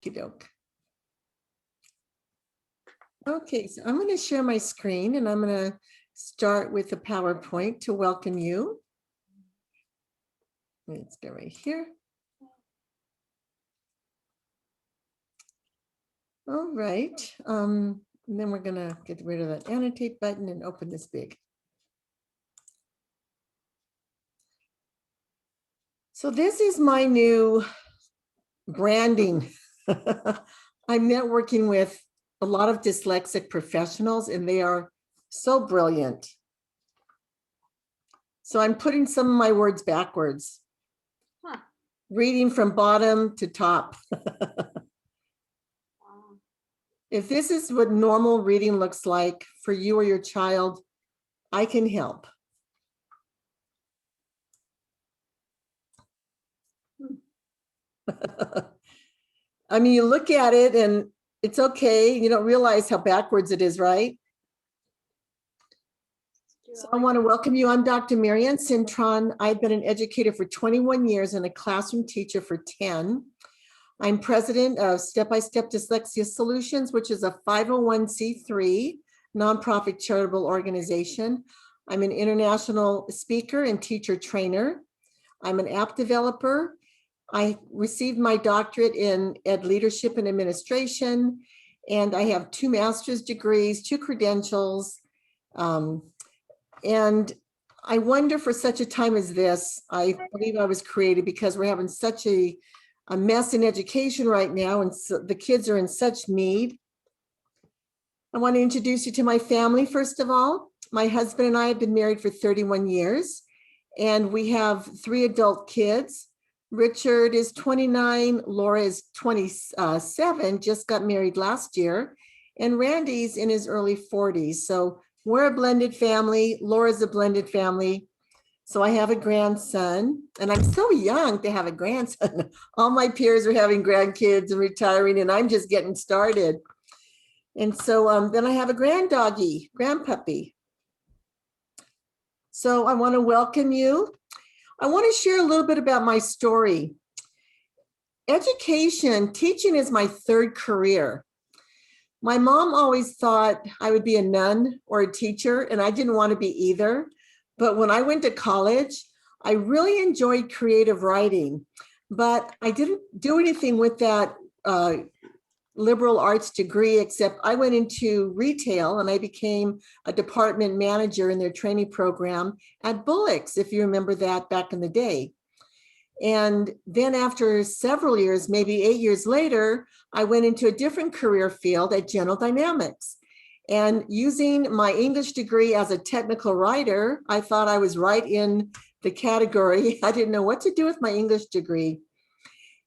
Okey-doke. Okay, so I'm going to share my screen and I'm going to start with the PowerPoint to welcome you. Let's go right here. All right, and then we're going to get rid of that annotate button and open this big. So this is my new branding. I'm networking with a lot of dyslexic professionals and they are so brilliant. So I'm putting some of my words backwards. Huh. Reading from bottom to top. If this is what normal reading looks like for you or your child, I can help. I mean, you look at it and it's okay. You don't realize how backwards it is, right? So I want to welcome you. I'm Dr. Marianne Cintron. I've been an educator for 21 years and a classroom teacher for 10. I'm president of Step by Step Dyslexia Solutions, which is a 501c3 nonprofit charitable organization. I'm an international speaker and teacher trainer. I'm an app developer. I received my doctorate in ed leadership and administration, and I have 2 master's degrees, 2 credentials. And I wonder, for such a time as this, I believe I was created because we're having such a mess in education right now, and so the kids are in such need. I want to introduce you to my family, first of all. My husband and I have been married for 31 years, and we have 3 adult kids. Richard is 29, Laura is 27, just got married last year, and Randy's in his early 40s. So we're a blended family. Laura's a blended family. So I have a grandson, and I'm so young to have a grandson. All my peers are having grandkids and retiring, and I'm just getting started. And so then I have a grandpuppy. So I want to welcome you. I want to share a little bit about my story. Teaching is my 3rd career. My mom always thought I would be a nun or a teacher, and I didn't want to be either. But when I went to college, I really enjoyed creative writing, but I didn't do anything with that liberal arts degree, except I went into retail and I became a department manager in their training program at Bullock's, if you remember that back in the day. And then after several years, maybe 8 years later, I went into a different career field at General Dynamics. And using my English degree as a technical writer, I thought I was right in the category. I didn't know what to do with my English degree.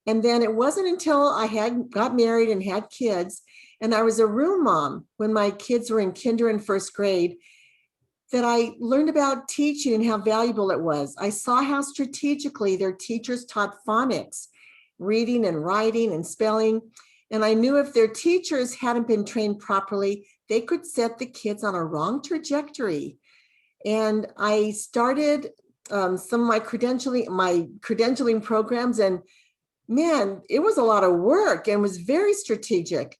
And then it wasn't until I got married and had kids, and I was a room mom when my kids were in kinder and 1st grade, that I learned about teaching and how valuable it was. I saw how strategically their teachers taught phonics, reading and writing and spelling. And I knew if their teachers hadn't been trained properly, they could set the kids on a wrong trajectory. And I started some of my credentialing programs, and man, it was a lot of work and was very strategic.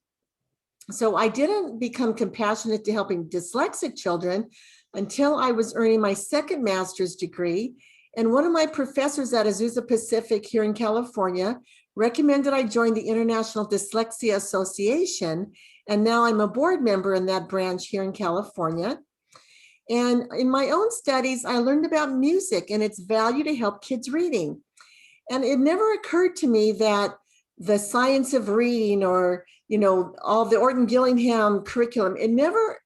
So I didn't become compassionate to helping dyslexic children until I was earning my 2nd master's degree. And one of my professors at Azusa Pacific here in California recommended I join the International Dyslexia Association. And now I'm a board member in that branch here in California. And in my own studies, I learned about music and its value to help kids reading. And it never occurred to me that the science of reading, or, all the Orton Gillingham curriculum, it never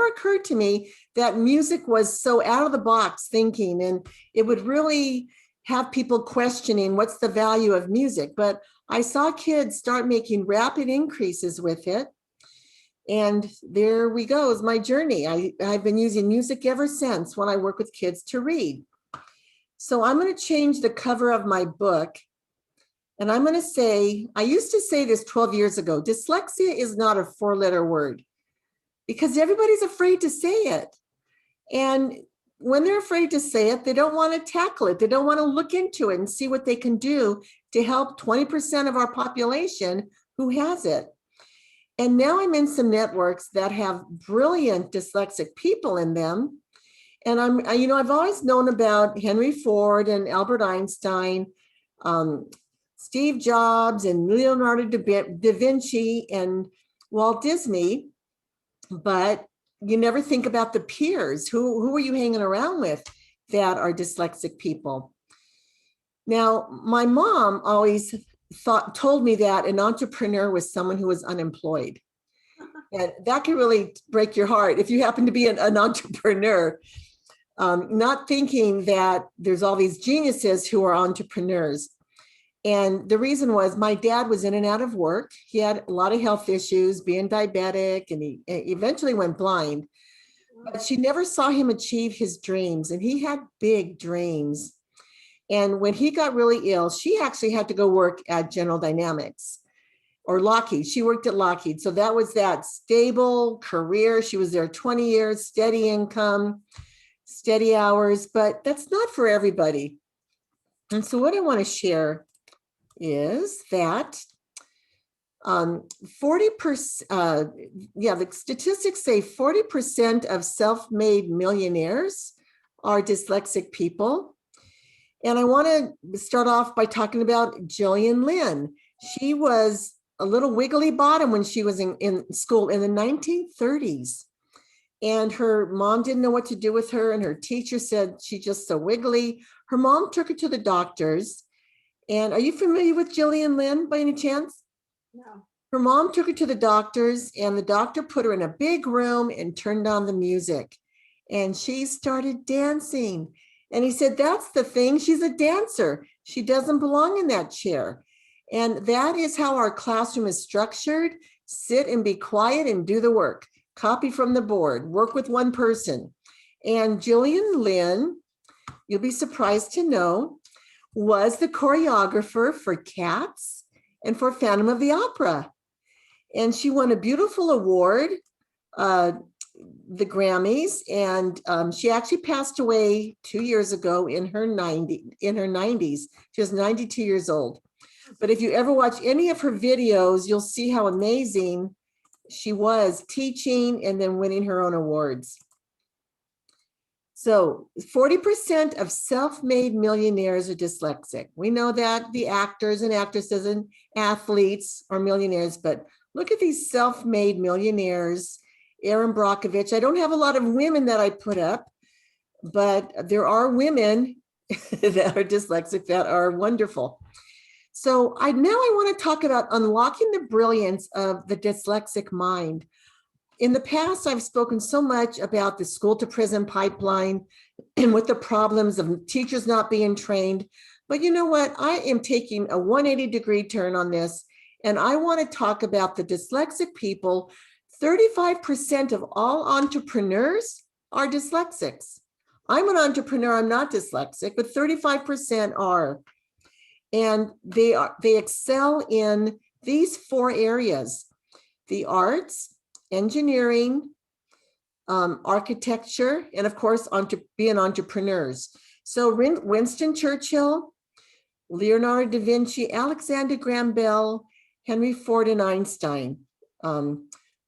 occurred to me that music was so out of the box thinking, and it would really have people questioning what's the value of music. But I saw kids start making rapid increases with it. And there we go, is my journey. I've been using music ever since when I work with kids to read. So I'm going to change the cover of my book. And I'm going to say, I used to say this 12 years ago, dyslexia is not a 4-letter word, because everybody's afraid to say it. And when they're afraid to say it, they don't want to tackle it. They don't want to look into it and see what they can do to help 20% of our population who has it. And now I'm in some networks that have brilliant dyslexic people in them. And I've always known about Henry Ford and Albert Einstein, Steve Jobs and Leonardo Da Vinci and Walt Disney, but you never think about the peers. Who are you hanging around with that are dyslexic people? Now, my mom always told me that an entrepreneur was someone who was unemployed. And that can really break your heart if you happen to be an entrepreneur, not thinking that there's all these geniuses who are entrepreneurs. And the reason was my dad was in and out of work. He had a lot of health issues, being diabetic, and he eventually went blind. But she never saw him achieve his dreams, and he had big dreams. And when he got really ill, she actually had to go work at General Dynamics or Lockheed. She worked at Lockheed. So that was that stable career. She was there 20 years, steady income, steady hours, but that's not for everybody. And so what I want to share is that 40%, the statistics say 40% of self-made millionaires are dyslexic people. And I want to start off by talking about Gillian Lynn. She was a little wiggly bottom when she was in school in the 1930s. And her mom didn't know what to do with her. And her teacher said she's just so wiggly. Her mom took her to the doctors. And are you familiar with Gillian Lynn by any chance? No. Her mom took her to the doctors, and the doctor put her in a big room and turned on the music. And she started dancing. And he said, that's the thing. She's a dancer. She doesn't belong in that chair. And that is how our classroom is structured. Sit and be quiet and do the work. Copy from the board. Work with one person. And Gillian Lynn, you'll be surprised to know, was the choreographer for Cats and for Phantom of the Opera. And she won a beautiful award, the Grammys, and she actually passed away 2 years ago in her 90s. She was 92 years old. But if you ever watch any of her videos, you'll see how amazing she was teaching and then winning her own awards. So 40% of self-made millionaires are dyslexic. We know that the actors and actresses and athletes are millionaires, but look at these self-made millionaires. Erin Brockovich. I don't have a lot of women that I put up, but there are women that are dyslexic that are wonderful. So now I want to talk about unlocking the brilliance of the dyslexic mind. In the past, I've spoken so much about the school to prison pipeline and with the problems of teachers not being trained. But you know what? I am taking a 180-degree turn on this, and I want to talk about the dyslexic people. 35% of all entrepreneurs are dyslexics. I'm an entrepreneur, I'm not dyslexic, but 35% are. And they excel in these 4 areas: the arts, engineering, architecture, and of course, being entrepreneurs. So Winston Churchill, Leonardo Da Vinci, Alexander Graham Bell, Henry Ford, and Einstein,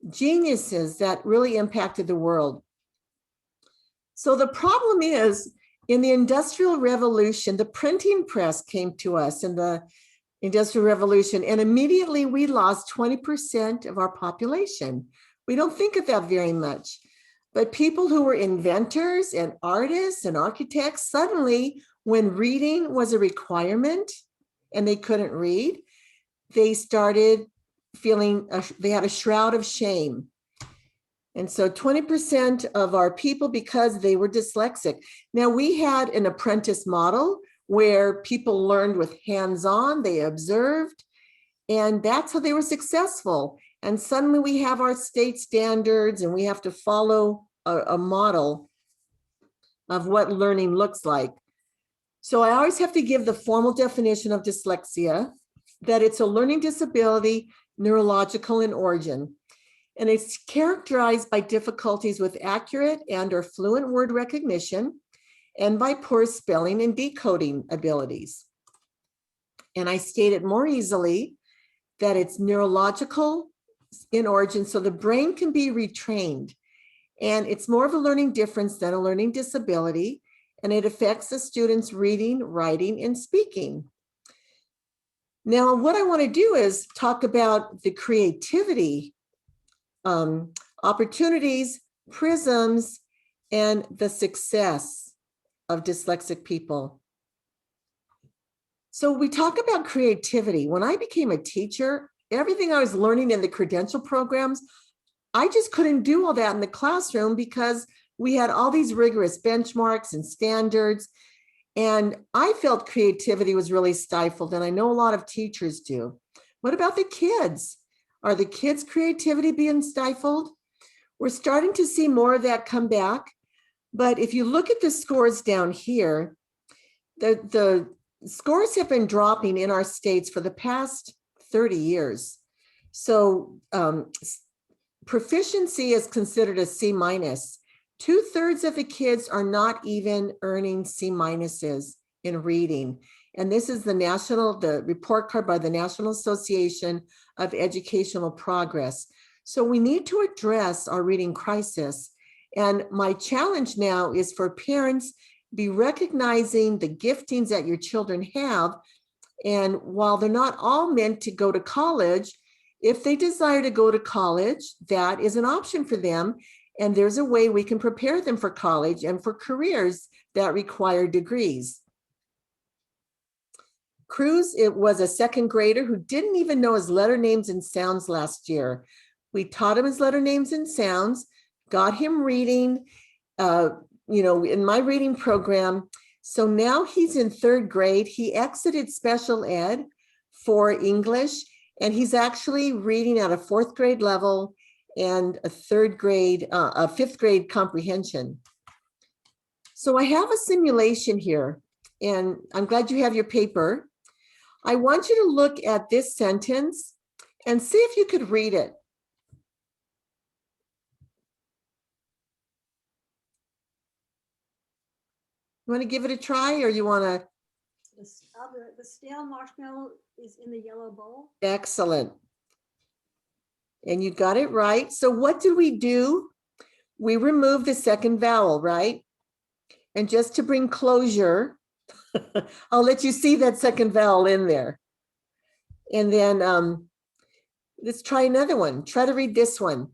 geniuses that really impacted the world. So the problem is, in the Industrial Revolution, the printing press came to us in the Industrial Revolution, and immediately we lost 20% of our population. We don't think of that very much. But people who were inventors and artists and architects, suddenly, when reading was a requirement and they couldn't read, they started feeling, they had a shroud of shame. And so 20% of our people, because they were dyslexic. Now, we had an apprentice model where people learned with hands-on, they observed, and that's how they were successful. And suddenly we have our state standards and we have to follow a model of what learning looks like. So I always have to give the formal definition of dyslexia, that it's a learning disability, neurological in origin. And it's characterized by difficulties with accurate and/or fluent word recognition and by poor spelling and decoding abilities. And I state it more easily that it's neurological in origin, so the brain can be retrained. And it's more of a learning difference than a learning disability, and it affects the students' reading, writing, and speaking. Now, what I want to do is talk about the creativity, opportunities, prisms, and the success of dyslexic people. So we talk about creativity. When I became a teacher, everything I was learning in the credential programs, I just couldn't do all that in the classroom because we had all these rigorous benchmarks and standards. And I felt creativity was really stifled, and I know a lot of teachers do. What about the kids? Are the kids' creativity being stifled? We're starting to see more of that come back. But if you look at the scores down here, the scores have been dropping in our states for the past 30 years. So proficiency is considered a C minus. 2/3 of the kids are not even earning C minuses in reading. And this is the report card by the National Association of Educational Progress. So we need to address our reading crisis. And my challenge now is for parents be recognizing the giftings that your children have. And while they're not all meant to go to college, if they desire to go to college, that is an option for them. And there's a way we can prepare them for college and for careers that require degrees. Cruz, it was a second grader who didn't even know his letter names and sounds last year. We taught him his letter names and sounds, got him reading, in my reading program. So now he's in 3rd grade. He exited special ed for English, and he's actually reading at a 4th grade level and a 5th grade comprehension. So I have a simulation here, and I'm glad you have your paper. I want you to look at this sentence and see if you could read it. You want to give it a try, or you want to? The stale marshmallow is in the yellow bowl. Excellent. And you got it right. So what did we do? We removed the second vowel, right? And just to bring closure, I'll let you see that second vowel in there. And then let's try another one. Try to read this one.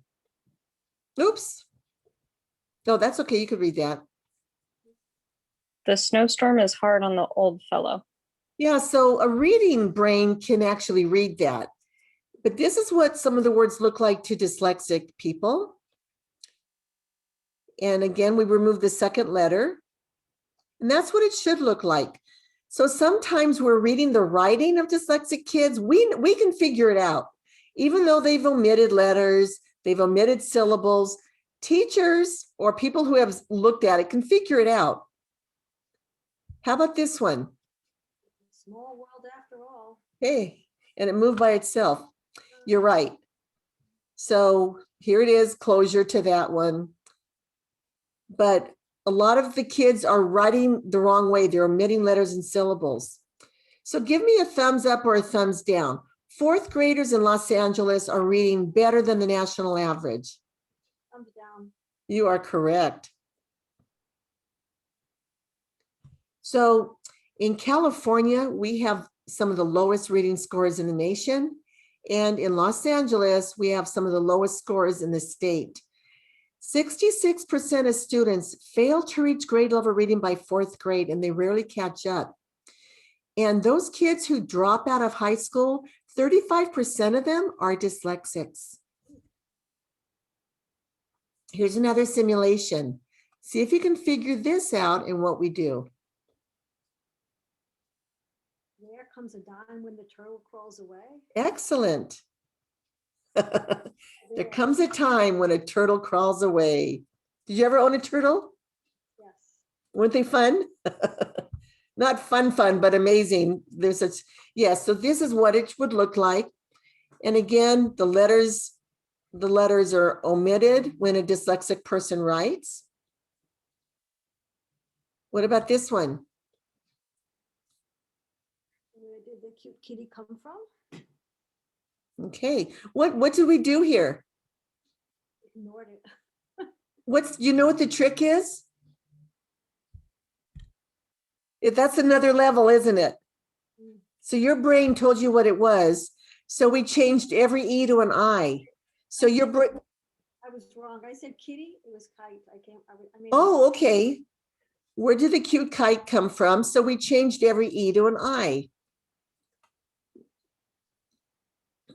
Oops. No, that's okay. You could read that. The snowstorm is hard on the old fellow. Yeah, so a reading brain can actually read that. But this is what some of the words look like to dyslexic people. And again, we remove the second letter. And that's what it should look like. So sometimes we're reading the writing of dyslexic kids. We can figure it out. Even though they've omitted letters, they've omitted syllables, teachers or people who have looked at it can figure it out. How about this one? Small world after all. Hey, and it moved by itself. You're right. So here it is, closure to that one. But a lot of the kids are writing the wrong way. They're omitting letters and syllables. So give me a thumbs up or a thumbs down. 4th graders in Los Angeles are reading better than the national average. Thumbs down. You are correct. So in California, we have some of the lowest reading scores in the nation. And in Los Angeles, we have some of the lowest scores in the state. 66% of students fail to reach grade level reading by 4th grade, and they rarely catch up. And those kids who drop out of high school, 35% of them are dyslexics. Here's another simulation. See if you can figure this out in what we do. There comes a dime when the turtle crawls away. Excellent. There comes a time when a turtle crawls away. Did you ever own a turtle? Yes. Weren't they fun? Not fun, but amazing. There's such, yes. So this is what it would look like. And again, the letters are omitted when a dyslexic person writes. What about this one? Where did the cute kitty come from? Okay, what do we do here? Ignored it. You know what the trick is? That's another level, isn't it? Mm. So your brain told you what it was. So we changed every E to an I. So your brain, I was wrong. I said kitty. It was kite. I made oh, okay. Where did the cute kite come from? So we changed every E to an I.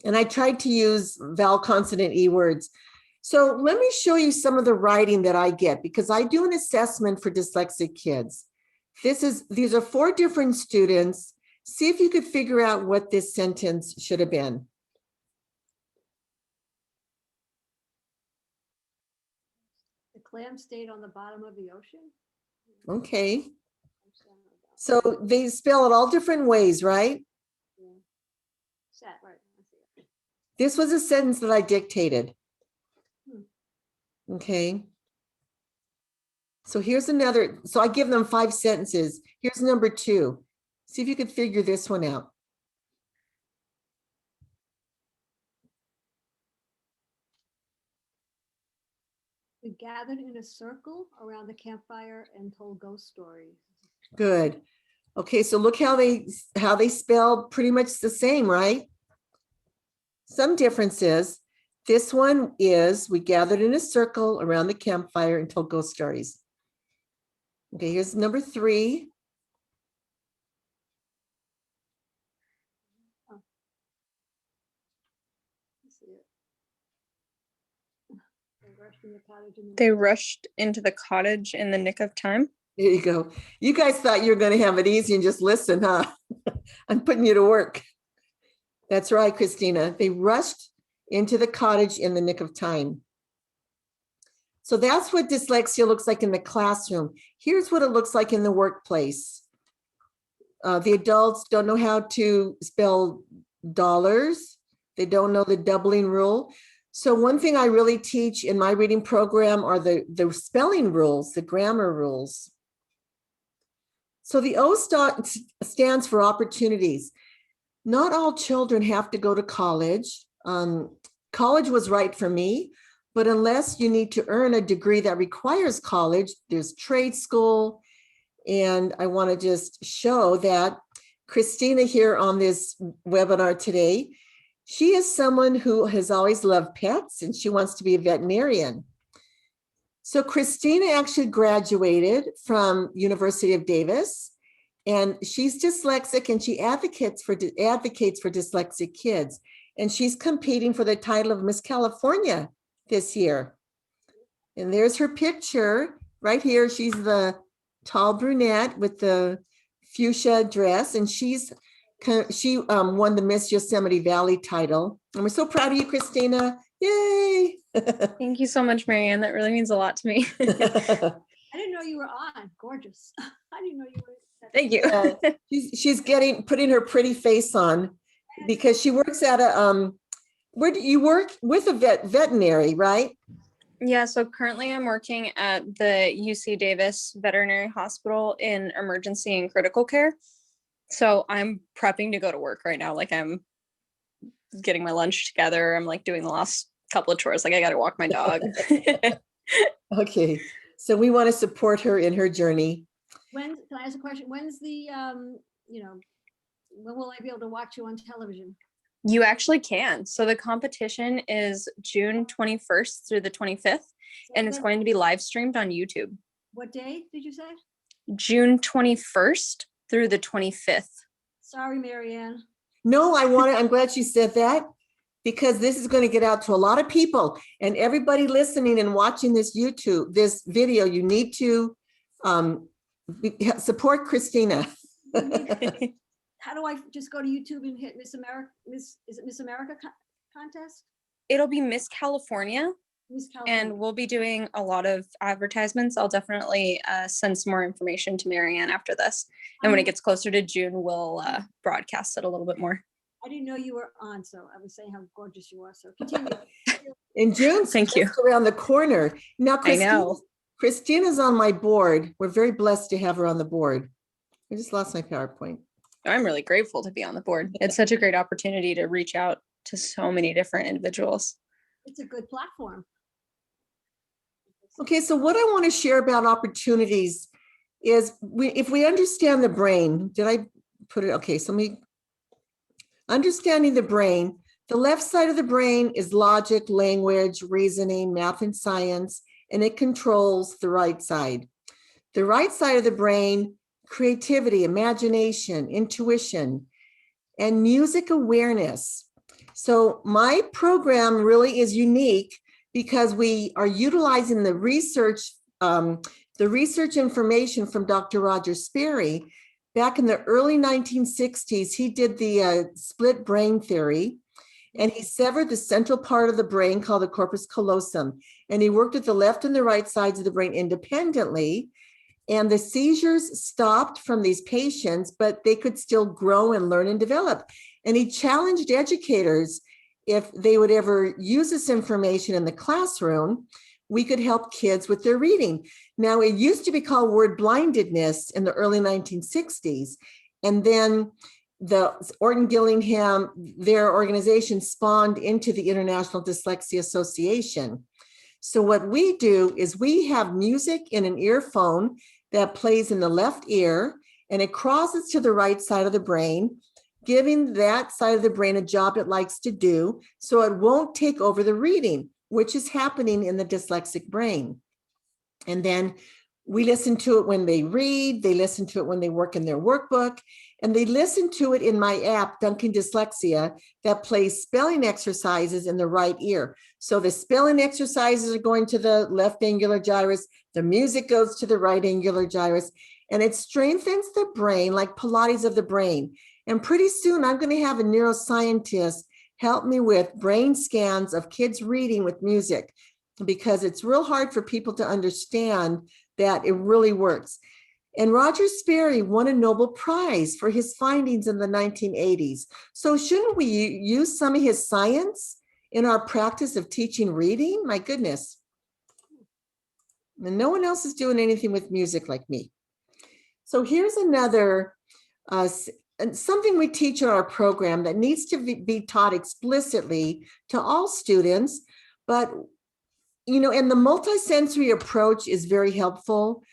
And I tried to use vowel consonant E words. So let me show you some of the writing that I get, because I do an assessment for dyslexic kids. These are 4 different students. See if you could figure out what this sentence should have been. The clam stayed on the bottom of the ocean. Okay. So they spell it all different ways, right? Yeah. Sat, right. I see it. This was a sentence that I dictated. Okay. So here's another. So I give them 5 sentences. Here's number 2. See if you could figure this one out. We gathered in a circle around the campfire and told ghost stories. Good. Okay, so look how they spell pretty much the same, right? Some differences. This one is we gathered in a circle around the campfire and told ghost stories. Okay, here's number 3. I see it. They rushed in the cottage in the They rushed into the cottage in the nick of time. There you go. You guys thought you were going to have it easy and just listen, huh? I'm putting you to work. That's right, Christina. They rushed into the cottage in the nick of time. So that's what dyslexia looks like in the classroom. Here's what it looks like in the workplace. The adults don't know how to spell dollars. They don't know the doubling rule. So one thing I really teach in my reading program are the spelling rules, the grammar rules. So the O stands for opportunities. Not all children have to go to college. College was right for me, but unless you need to earn a degree that requires college, there's trade school. And I want to just show that Christina here on this webinar today, she is someone who has always loved pets and she wants to be a veterinarian. So Christina actually graduated from University of Davis, and she's dyslexic and she advocates for dyslexic kids. And she's competing for the title of Miss California this year. And there's her picture right here. She's the tall brunette with the fuchsia dress, and she won the Miss Yosemite Valley title. And we're so proud of you, Christina. Yay! Thank you so much, Marianne. That really means a lot to me. I didn't know you were on. Gorgeous. I didn't know you were. Thank you. She's putting her pretty face on because she works at a where do you work with a veterinary, right? Yeah, so currently I'm working at the UC Davis Veterinary Hospital in emergency and critical care. So I'm prepping to go to work right now. Like I'm getting my lunch together. I'm like doing the last couple of chores. Like I got to walk my dog. Okay. So we want to support her in her journey. Can I ask a question? When's the, when will I be able to watch you on television? You actually can. So the competition is June 21st through the 25th, and it's going to be live streamed on YouTube. What day did you say? June 21st through the 25th. Sorry, Marianne. No, I'm glad you said that, because this is going to get out to a lot of people, and everybody listening and watching this video, you need to support Christina. How do I just go to YouTube and hit Miss America? Is it Miss America contest? It'll be Miss California. Miss California. And we'll be doing a lot of advertisements. I'll definitely send some more information to Marianne after this. And when it gets closer to June, we'll broadcast it a little bit more. I didn't know you were on, so I was saying how gorgeous you are. So continue. In June, thank you. Around the corner. Now, Christina's on my board. We're very blessed to have her on the board. I just lost my PowerPoint. I'm really grateful to be on the board. It's such a great opportunity to reach out to so many different individuals. It's a good platform. Okay, so what I want to share about opportunities is if we understand the brain, did I put it? Okay, so understanding the brain, the left side of the brain is logic, language, reasoning, math, and science, and it controls the right side. The right side of the brain, creativity, imagination, intuition, and music awareness. So my program really is unique because we are utilizing the research information from Dr. Roger Sperry. Back in the early 1960s, he did the split brain theory, and he severed the central part of the brain called the corpus callosum. And he worked with the left and the right sides of the brain independently. And the seizures stopped from these patients, but they could still grow and learn and develop. And he challenged educators, if they would ever use this information in the classroom, we could help kids with their reading. Now, it used to be called word blindedness in the early 1960s. And then the Orton Gillingham, their organization spawned into the International Dyslexia Association. So what we do is we have music in an earphone that plays in the left ear, and it crosses to the right side of the brain, giving that side of the brain a job it likes to do, so it won't take over the reading, which is happening in the dyslexic brain. And then we listen to it when they read, they listen to it when they work in their workbook, and they listen to it in my app, Dunking Dyslexia, that plays spelling exercises in the right ear. So the spelling exercises are going to the left angular gyrus, the music goes to the right angular gyrus, and it strengthens the brain like Pilates of the brain. And pretty soon I'm going to have a neuroscientist help me with brain scans of kids reading with music, because it's real hard for people to understand that it really works. And Roger Sperry won a Nobel Prize for his findings in the 1980s. So shouldn't we use some of his science in our practice of teaching reading? My goodness. And no one else is doing anything with music like me. So here's another something we teach in our program that needs to be taught explicitly to all students, but and the multisensory approach is very helpful,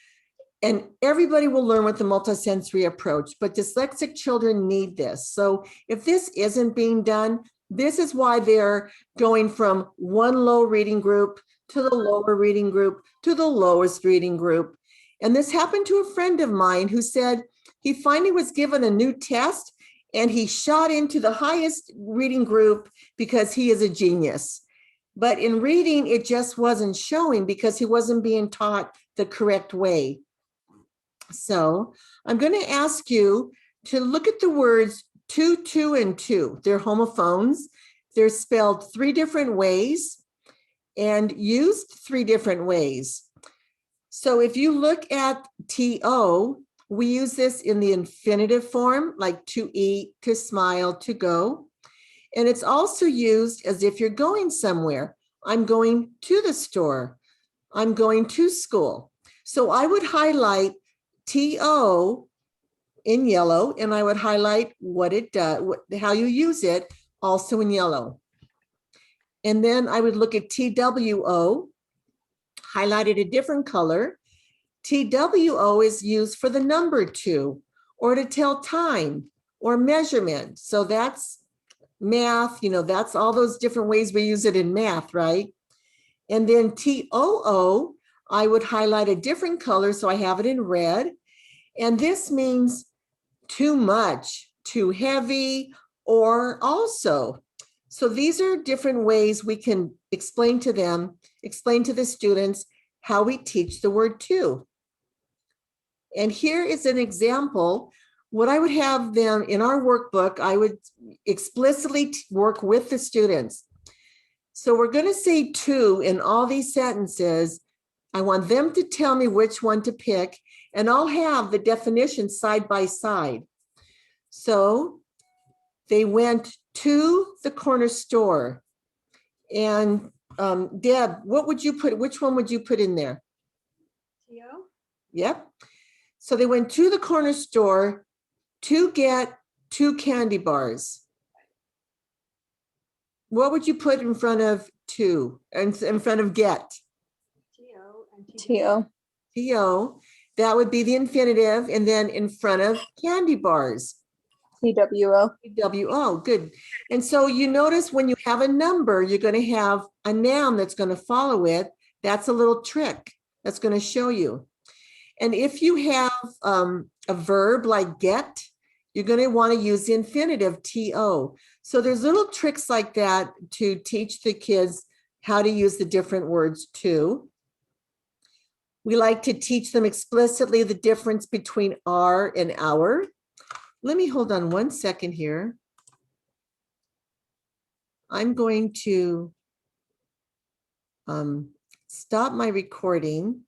and everybody will learn with the multisensory approach, but dyslexic children need this. So if this isn't being done, this is why they're going from one low reading group to the lower reading group to the lowest reading group. And this happened to a friend of mine who said he finally was given a new test and he shot into the highest reading group because he is a genius. But in reading, it just wasn't showing because he wasn't being taught the correct way. So I'm going to ask you to look at the words two, two, and two. They're homophones. They're spelled three different ways and used three different ways. So if you look at TO, we use this in the infinitive form, like to eat, to smile, to go. And it's also used as if you're going somewhere. I'm going to the store. I'm going to school. So I would highlight TO in yellow, and I would highlight what it does, how you use it, also in yellow. And then I would look at TWO, highlighted a different color. TWO is used for the number two, or to tell time or measurement. So that's math, that's all those different ways we use it in math, right? And then TOO, I would highlight a different color, so I have it in red. And this means too much, too heavy, or also. So these are different ways we can explain to the students how we teach the word to. And here is an example. What I would have them in our workbook, I would explicitly work with the students. So we're going to say to in all these sentences. I want them to tell me which one to pick, and I'll have the definition side by side. So they went to the corner store. And Deb, which one would you put in there? Theo? Yep. So they went to the corner store to get 2 candy bars. what would you put in front of to, and in front of get? T-O and TO. To, that would be the infinitive, and then in front of candy bars. TWO. WO, good. And so you notice when you have a number, you're going to have a noun that's going to follow it. That's a little trick that's going to show you. And if you have a verb like get, you're going to want to use the infinitive TO. So there's little tricks like that to teach the kids how to use the different words too. We like to teach them explicitly the difference between our and our. Let me hold on 1 second here. I'm going to stop my recording.